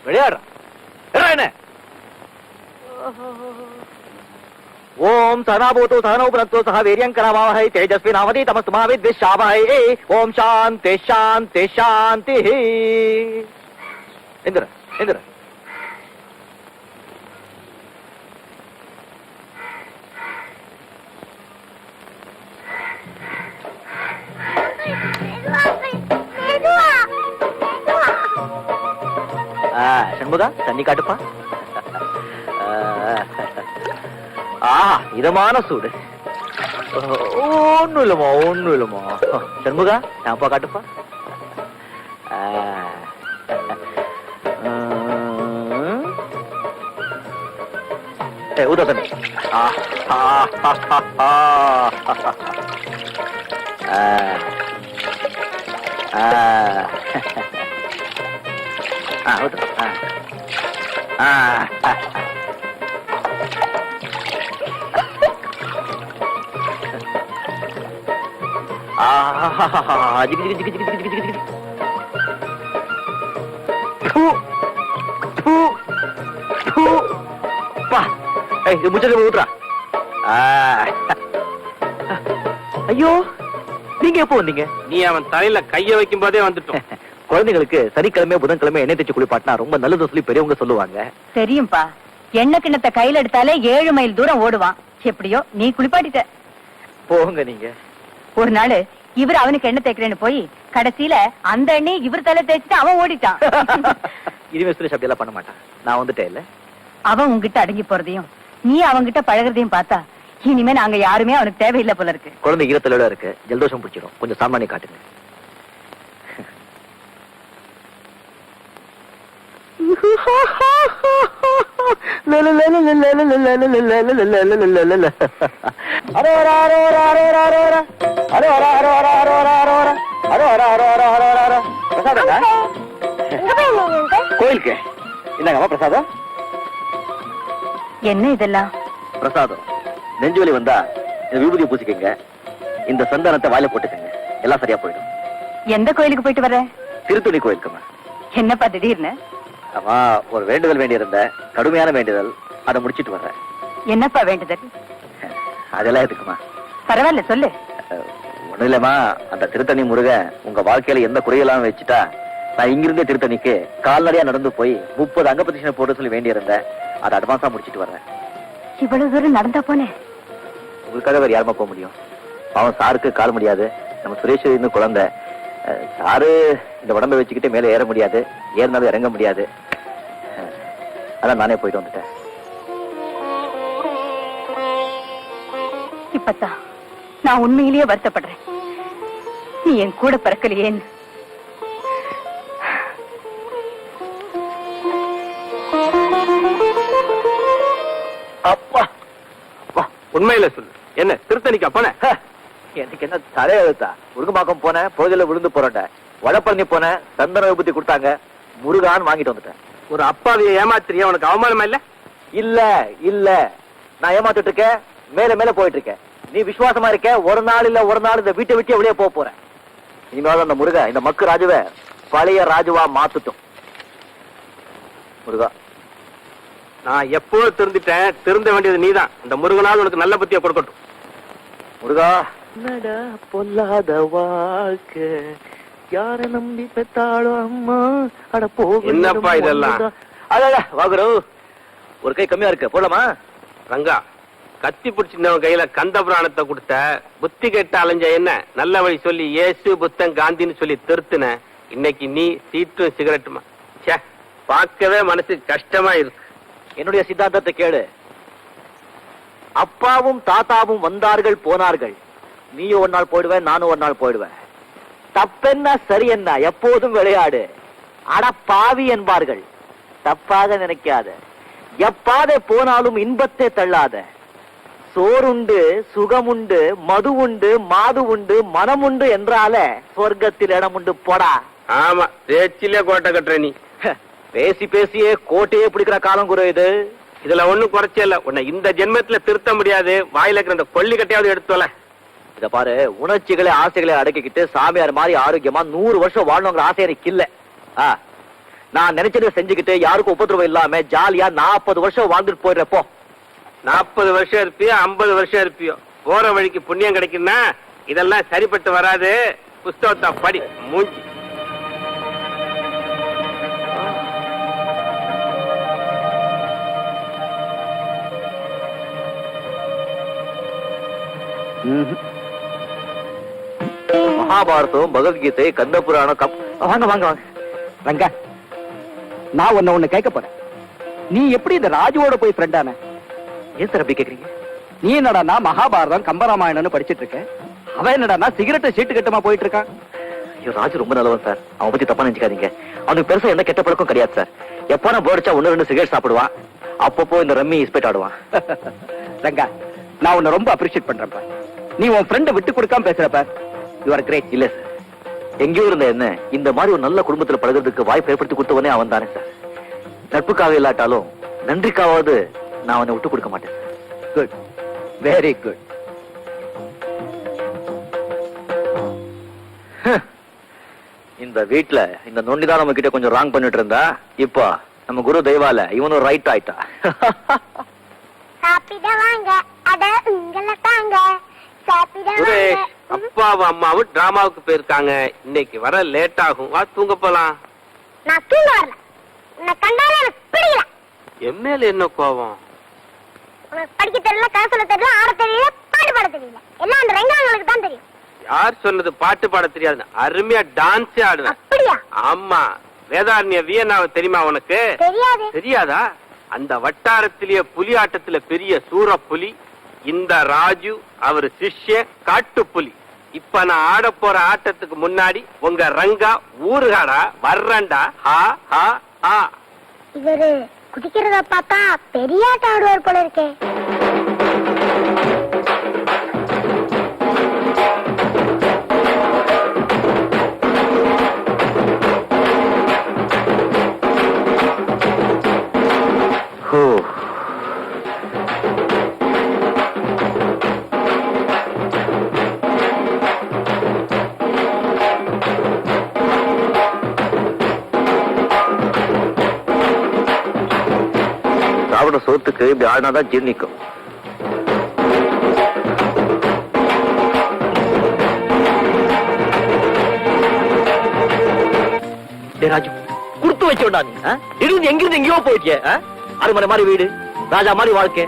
விளையாடுறான் என்ன? ஓம் சதாபூதோ சதனோபுரத்தோ சக வீரியங்கரவாவஹை தேஜஸ்வினாவதி தமஸ்துமாவித்விஷாவஹை. ஓம் சாந்தி சாந்தி சாந்தி. எந்திர எந்திர. சண்முகா தண்ணி காட்டுப்பா. இதமான சூடு. ஒண்ணும் இல்லமா. சண்முகா ஷாம்பா காட்டுப்பா. ஊதா தண்ணி. ஊத்துறா. ஐயோ நீங்க எப்போ வந்தீங்க? நீ அவன் தலையில கைய வைக்கும் போதே வந்துட்டோம். குழந்தைகளுக்கு சனிக்கிழமை புதன்கிழமை எண்ணெய் தேய்ச்சி குளிப்பாட்டினா ரொம்ப நல்லது சொல்லி பெரியவங்க சொல்லுவாங்க. தெரியும்பா, எண்ணெய் கிண்ணத்தை கையில எடுத்தாலே 7 மைல் தூரம் ஓடுவான். எப்படியோ நீ குளிப்பாட்டிட்ட. போங்க நீங்க. ஒரு நாள் இவர் அவனுக்கு எண்ணெய் தேய்க்கிறேன்னு போய் கடைசியில அந்த எண்ணெய் இவர் தலை தேய்ச்சிட்டு அவன் ஓடிட்டான். இனிமே சுரேஷ் அப்படி எல்லாம் பண்ண மாட்டான். நான் வந்துட்டேன் இல்ல. அவன் உங்ககிட்ட அடங்கி போறதையும் நீ அவன்கிட்ட பழகிறதையும் பார்த்தா இனிமே நாங்க யாருமே அவனுக்கு தேவையில்லை போல இருக்கு. குழந்தை ஈரத்தலோட இருக்கு, ஜலதோஷம் பிடிச்சிடும். கொஞ்சம் சாமானிய காட்டுங்க. கோயிலுக்கு என்னங்கம்மா பிரசாதம்? என்ன இதெல்லாம்? பிரசாதம். நெஞ்சு வலி வந்தா இந்த விபூதியை பூசிக்கங்க, இந்த சந்தனத்தை வாயில போட்டுக்கங்க, எல்லாம் சரியா போயிடும். எந்த கோயிலுக்கு போயிட்டு வர? திருத்துணி கோயிலுக்குமா. என்னப்பா திடீர்னு? ஆமா, ஒரு வேண்டுதல் வேண்டியிருந்த, கடுமையான வேண்டுதல். அதை முடிச்சிட்டு வர்றேன். என்னப்பா வேண்டுதல்? அதெல்லாம் எதுக்குமா? பரவாயில்ல சொல்லு. ஒண்ணு இல்லம்மா, அந்த திருத்தணி முருகன் உங்க வாழ்க்கையில எந்த குறையெல்லாம் வச்சுட்டா நான் இங்கிருந்தே திருத்தணிக்கு கால்நடையா நடந்து போய் 30 அங்க பிரதட்சணை போட சொல்லி வேண்டியிருந்தேன். அதை அட்வான்ஸா முடிச்சிட்டு வர்றேன். இவ்வளவு தூரம் நடந்தா போனேன். உங்களுக்காக வேற யாருமா போக முடியும்? அவன் சாருக்கு கால் முடியாது. நம்ம சுரேஷ் இன்னும் குழந்தை. சாரு இந்த உடம்பை வச்சுக்கிட்டு மேலே ஏற முடியாது, ஏறினாலும் இறங்க முடியாது. அதான் நானே போயிட்டு வந்துட்டேன். இப்பத்தான் நான் உண்மையிலேயே வருத்தப்படுறேன். நீ என் கூட பிறக்கலையேன்னு. அப்பா உண்மையில சொல்லு, என்ன திருத்தணிக்கா போன? எனக்கு என்ன தலையெழுத்தா? முருகமாக்கம் போனேன், பொழுதுல விழுந்து போறேன். வடப்பழனி போனேன், சந்தன விபூதி கொடுத்தாங்க, முருகான்னு வாங்கிட்டு வந்துட்டேன். ஒரு அப்பாவிய ஏமாத்திரியா? உனக்கு அவமானமா இல்ல? இல்ல இல்ல, நான் ஏமாத்திட்டு இருக்கேன், மேல மேல போயிட்டு இருக்கேன். நீ விசுவாசமா இருக்க, ஒரு நாள் இல்ல ஒரு நாள் இந்த வீட்டை விட்டு வெளியே போறேன். இனிமேல் அந்த முருக இந்த மக்கு ராஜுவை பழைய ராஜுவா மாத்துட்டும். முருகா, நான் எப்போ திருந்திட்டேன். திருந்த வேண்டியது நீதான். இந்த முருகனாவது உனக்கு நல்ல புத்தியை கொடுக்கட்டும். முருகா, பொல்லாத வாழ்க்கை யார நம்பி பெத்தாளோ அம்மா. அட போக என்னப்பா இதெல்லாம்? வாகுரு, ஒரு கை கம்மியா இருக்கு, போடலாமா? ரங்கா, கத்தி பிடிச்சிருந்தவன் கையில கந்த புராணத்தை கொடுத்த, புத்தி கெட்ட அலைஞ்ச என்ன நல்ல வழி சொல்லி ஏசு புத்தன் காந்தின்னு சொல்லி திருத்துன. இன்னைக்கு நீ சீட்டும் சிகரெட்டுமா? சே, பார்க்கவே மனசு கஷ்டமா இருக்கு. என்னுடைய சித்தாந்தத்தை கேளு. அப்பாவும் தாத்தாவும் வந்தார்கள் போனார்கள், நீயும் ஒரு நாள் போயிடுவேன், நானும் ஒரு நாள் போயிடுவேன். தப்பென்ன சரி என்ன, எப்போதும் விளையாடு. அட பாவி என்பார்கள், தப்பாக நினைக்காத. எப்பாதை போனாலும் இன்பத்தை தள்ளாத. சோறுண்டு சுகமுண்டு, மது உண்டு, மாது உண்டு, மனம் உண்டு என்றால சொர்க்கத்தில் இடம் உண்டு. போடா. ஆமா, பேச்சிலே கோட்டை கட்டுற நீ. பேசி பேசியே கோட்டையே பிடிக்கிற காலம் குரு இது. இதுல ஒண்ணும் குறைச்சே இல்ல. உன்னை இந்த ஜென்மத்துல திருத்த முடியாது. வாயில இருக்கிற அந்த கொல்லி கட்டையாவது எடுத்துவல. இத பாரு, உணர்ச்சிகளை ஆசைகளை அடக்கிக்கிட்டு சாமியார் மாதிரி ஆரோக்கியமா 100 வருஷம் வாழணுங்கிற ஆசை எனக்கு இல்ல. நான் நினைச்சதை செஞ்சுக்கிட்டு யாருக்கும் உபதிரவம் இல்லாம ஜாலியா 40 வருஷம் வாழ்ந்துட்டு போயிடுறப்போ. 40 வருஷம் இருப்பியோ 50 வருஷம் இருப்பியோ, போற வழிக்கு புண்ணியம் கிடைக்குன்னா இதெல்லாம் சரிப்பட்டு வராது. புஸ்தகத்தை படி மூஞ்சி. மகாபாரதம், பகவத்கீதை, கந்த புராணம், வாங்க வாங்க வாங்க. ரங்கா, நான் உன்னை ஒண்ணு கேட்க போறேன். நீ எப்படி இந்த ராஜுவோட போய் ஃப்ரெண்டான? ஏன் சார் அப்படி கேக்குறீங்க? நீ என்னடானா மகாபாரதம் கம்பராமாயணம்னு படிச்சிட்டு இருக்க, அவன் என்னடானா சிகரெட்டை சீட்டு கட்டமா போயிட்டு இருக்கான். ஐயோ, ராஜு ரொம்ப நல்லவன் சார். அவன் பத்தி தப்பா நினைச்சுக்காதீங்க. அவனுக்கு பெருசா எந்த கெட்ட பழக்கம் கிடையாது சார். எப்போ நான் போடிச்சா 1-2 சிகரெட் சாப்பிடுவான். அப்பப்போ இந்த ரம்மி இஸ்பெட் ஆடுவான். ரங்கா, நான் உன்னை ரொம்ப அப்ரிஷியேட் பண்றேன்ப்பா. நீ உன் ஃப்ரெண்டை விட்டு கொடுக்காம பேசுறப்ப யூ ஆர் கிரேட். இல்ல சார், எங்கேயோ இருந்த என்ன இந்த மாதிரி ஒரு நல்ல குடும்பத்துல பழகிறதுக்கு வாய்ப்பு ஏற்படுத்தி கொடுத்தவனே அவன் தானே சார். நட்புக்காக இல்லாட்டாலும் நன்றிக்காவது நான் அவனை விட்டு கொடுக்க மாட்டேன். Good, very good. இந்த வீட்டுல இந்த நொண்டிதான் நம்ம கிட்ட கொஞ்சம் ராங் பண்ணிட்டு இருந்தா, இப்போ நம்ம குரு தெய்வால இவனும் ரைட் ஆயிட்டா. சாப்பிட வாங்க, அட உங்கள தாங்க. சாப்பிட சுரேஷ், வாங்க. அப்பாவும் அம்மாவும் டிராமாவுக்கு போயிருக்காங்க. இன்னைக்கு வர லேட் ஆகும். வா தூங்க போலாம். நான் தூங்க வரல. உன்னை கண்டாலே எனக்கு பிடிக்கல. என் மேல என்ன கோவம்? உனக்கு படிக்க தெரியல, கதை சொல்ல தெரியல, ஆட தெரியல, பாட்டு பாட தெரியல. எல்லாம் அந்த ரெங்காங்களுக்கு தான் தெரியும். யார் சொன்னது பாட்டு பாட தெரியாது? அருமையா டான்ஸே ஆடுவேன். அப்படியா? ஆமா. வேதாரண்ய வியன்னாவை தெரியுமா உனக்கு? தெரியாது. தெரியாதா? அந்த வட்டாரத்திலேயே புலி ஆட்டத்துல பெரிய சூர புலி இந்த ராஜு, அவர் சிஷ்ய காட்டு புலி. இப்ப நான் ஆட போற ஆட்டத்துக்கு முன்னாடி உங்க ரங்கா ஊருகாடா வர்றண்டா. ஹா ஹா ஹா. இவரு குதிக்கிறத பார்த்தா பெரிய ஆட்டம் ஆடுவார் போல இருக்கே. ஓ, சாப்பிட சோத்துக்கு இப்படி ஆடினாதான் ஜீர்ணிக்கும். ராஜு, குடுத்து வச்சோண்டா நீ. இருந்து எங்கிருந்து எங்கேயோ போயிட்டிய. அருமனை மாதிரி வீடு, ராஜா மாதிரி வாழ்க்கை,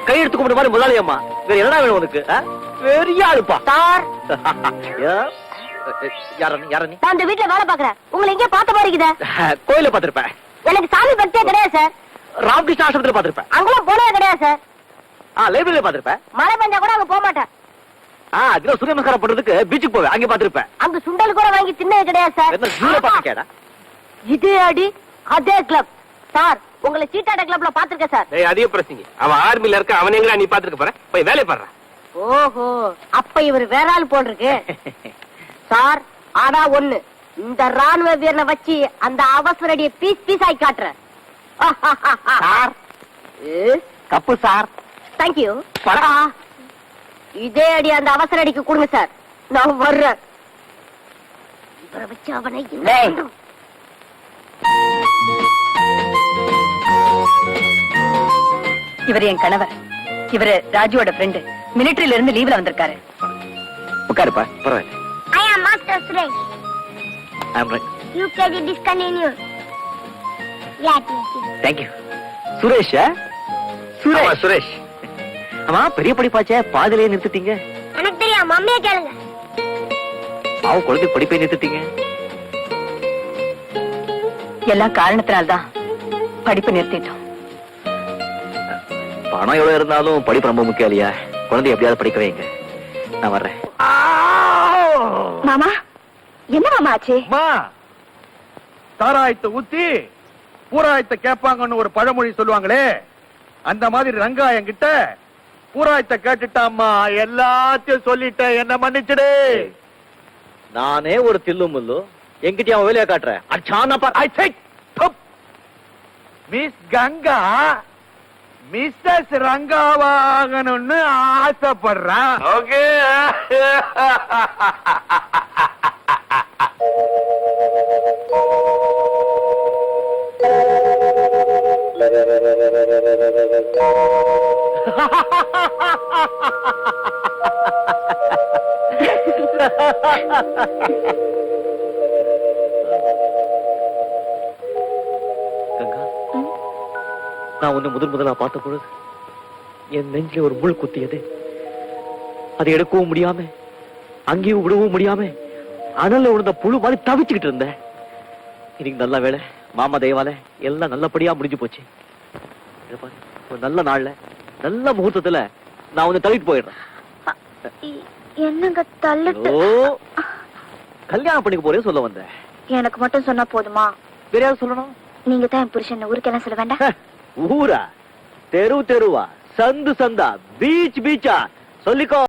கையெடுத்து கும்பிட்ட மாதிரி முதலாளி அம்மா. வேற என்ன வேணும் உனக்கு? பெரிய ஆளுப்பா சார், யாரணி? நான் இந்த வீட்டுல வேலை பாக்குறேன். உங்களை எங்கேயோ பார்த்த மாதிரி இருக்குதே. கோயில பாத்திருப்பேன். எனக்கு சாமி பக்தியே கிடையாது சார். ராமகிருஷ்ண ஆசிரமத்துல பாத்திருப்பேன். அங்கெல்லாம் போனதே கிடையாது சார். லைப்ரரியில பாத்திருப்பேன். மழை பெஞ்சா கூட அங்க போக மாட்டேன். அதுல சூரிய நமஸ்காரம் பண்றதுக்கு பீச்சுக்கு போவேன். அங்க பாத்திருப்பேன். அங்க சுண்டல் கூட வாங்கி தின்னது கிடையாது சார். என்ன ஜூல பாத்திருக்கேடா? இதே அடி அதே கிளப் சார். உங்களை சீட்டாட கிளப்ல பாத்திருக்கேன் சார். டேய், அதிக பிரச்சனை. அவன் ஆர்மில இருக்க. அவன் எங்கடா நீ பாத்துக்க போற? போய் வேலைய பாரு. ஓஹோ, அப்ப இவர் வேற ஆள் போல் இருக்கு சார். ஆனா ஒண்ணு, இந்த ராணுவ வீரனை வச்சு அந்த அவசர அடியை பீஸ் பீஸ் ஆகி காட்டுறேன் சார், தப்பு சார். தேங்க்யூ. இதே அடி அந்த அவசர அடிக்கு கொடுங்க சார். நான் வர்றேன். இவரை வச்சு அவனை என்ன டேய். பண்றோம்? இவர் என் கணவர். இவரு ராஜுவோட ஃப்ரெண்டு. மிலிட்டரியில இருந்து லீவ்ல வந்திருக்காரு. உட்காருப்பா. பரவாயில்ல. I am Master Suresh. I'm right. UKG discontinued. Yeah, teacher. Thank you. Suresh. ஆமா, சுரேஷ். ஆமா, பெரிய படிப்பாச்சே, பாதியிலே நிறுத்திட்டீங்க. எனக்கு தெரியும், மம்மியை கேளுங்க. பாவம், குழந்தை படிப்பை நிறுத்திட்டீங்க. எல்லாம் காரணத்தினால்தான் படிப்பு நிறுத்திட்டோம். பணம் எவ்வளவு இருந்தாலும் படிப்பு ரொம்ப முக்கியம் இல்லையா? குழந்தை எப்படியாவது படிக்க வைங்க. நான் வர்றேன். மாமா, என்ன மாமா ஆச்சு? சாராயத்தை ஊத்தி பூராயத்தை கேட்பாங்கன்னு ஒரு பழமொழி சொல்லுவாங்களே, அந்த மாதிரி ரங்காயம் கிட்ட பூராயத்தை கேட்டுட்டாம்மா. எல்லாத்தையும் சொல்லிட்டேன், என்ன மன்னிச்சிடு. நானே ஒரு தில்லு முள்ளு, என்கிட்ட அவன் வேலையை காட்டுறேன். மிஸ் கங்கா மிஸ்ஸஸ் ரங்காவாகணும்னு ஆசைப்படுறான். ஓகே. கங்கா, நான் உன்னை முதலா பார்த்த பொழுது என் நெஞ்சில ஒரு முள் குத்தியது. அதை எடுக்கவும் முடியாம அங்கேயும் விடவும் முடியாம அனல்ல விழுந்த புழு மாதிரி தவிச்சுக்கிட்டு இருந்தேன். இன்னைக்கு நல்ல வேளை மாமா தயவால எல்லாம் நல்லபடியா முடிஞ்சு போச்சு. இதை பாரு, ஒரு நல்ல நாள்ல நல்ல முகூர்த்தத்துல நான் உன்னை தள்ளிட்டு போயிடுறேன். என்னங்க தள்ளிட்டு ஓ, கல்யாணம் பண்ணிக்க போறே சொல்ல வந்தேன். எனக்கு மட்டும் சொன்னா போதுமா? வேற யாரும் சொல்லணும்? நீங்க தான் என் புருஷன், ஊருக்கெல்லாம் சொல்ல வேண்டாம். ஊரா, தெரு தெருவா, சந்து சந்தா, பீச் பீச்சா சொல்லிக்கோ.